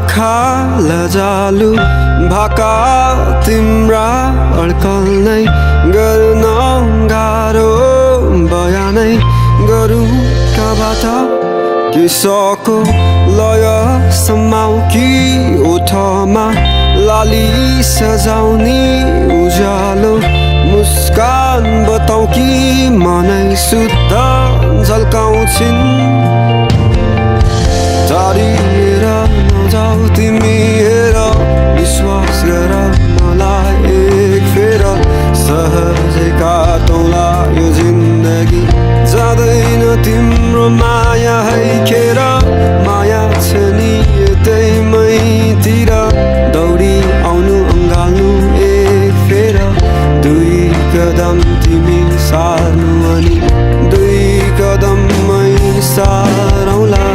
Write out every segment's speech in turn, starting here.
आँखा लजालु भाका तिम्रा अड्कल नै गर्न गाह्रो बयानै गरौँ कबाट किसको लय समाउ कि ओठमा लाली सजाउने उज्यालो मुस्कान बताउ कि मनै शुद्ध झल्काउँछिन् टाढिएर नजाऊ तिमी हेर विश्वास गर मलाई एक फेर सहजै काटौँला यो जिन्दगी जाँदैन तिम्रो माया है खेर माया छ नि यतै मैतिर दौडी आउनु अँगाल्नु एक फेर दुई कदम तिमी सार्नु अनि दुई कदम मै सारौँला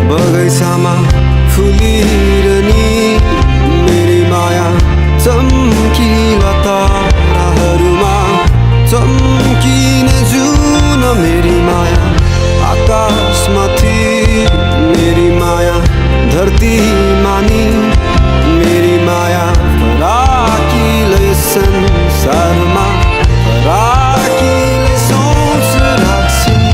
बगैँचामा फुलिरहने मेरी माया चम्किला ताराहरूमा चम्किने जुन मेरी माया आकाशमाथि मेरी माया धरती मानी मेरी माया फराकिलै संसारमा फराकिलै सोच राख्छिन्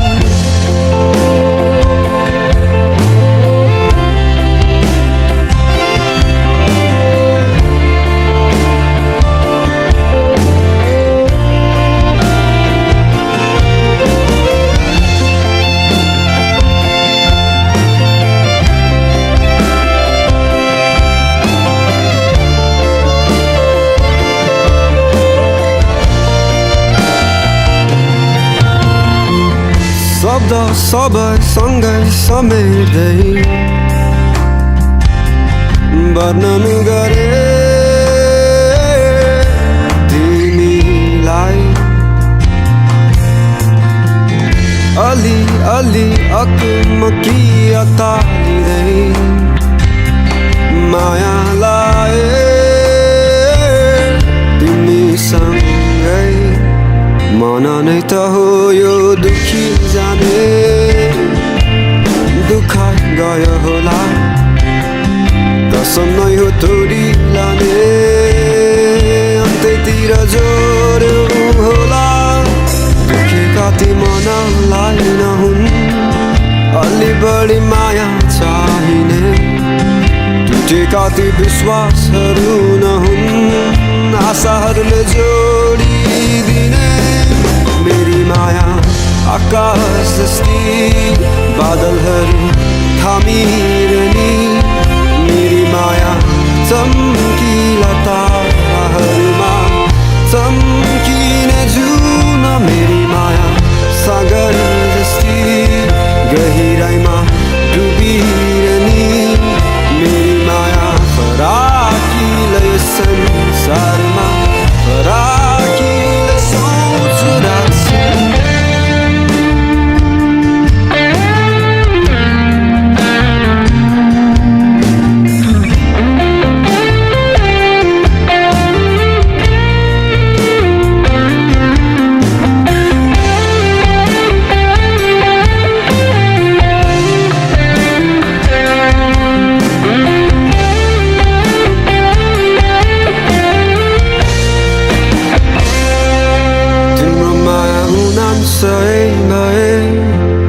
शब्द सबै सँगै समेट्दै वर्णन गरे तिमीलाई अलि अलि अकमकी अतालिँदै माया लाए तिमीसँगै मन नै त हो यो दुखी जाने दुःख गयो होला कसम नै हो तोडी लाने अन्त्यतिर जोड्यो होला दुखेका ती मनलाई नहुन् अलि बढी माया चाहिने टुटेका ती विश्वासहरू नहुन् आशाहरूले जोडिदिने मेरी माया आकाश जस्ती बादलहरू थामिरहने मेरी माया चम्किला ताराहरूमा चम्किने जुन मेरी माया सागर जस्ती गहिराइमा डुबिरहने मेरी माया फराकिलै संसारमा फराकिलै सोच राख्छिन्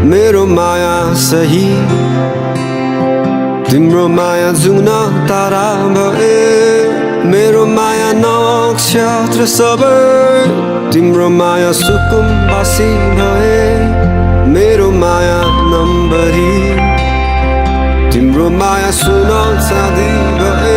मेरो माया सही तिम्रो माया जुन तारा भए मेरो माया नक्षत्र सबै तिम्रो माया सुकुम्बासी भए मेरो माया नम्बरी तिम्रो माया सुन चाँदी भए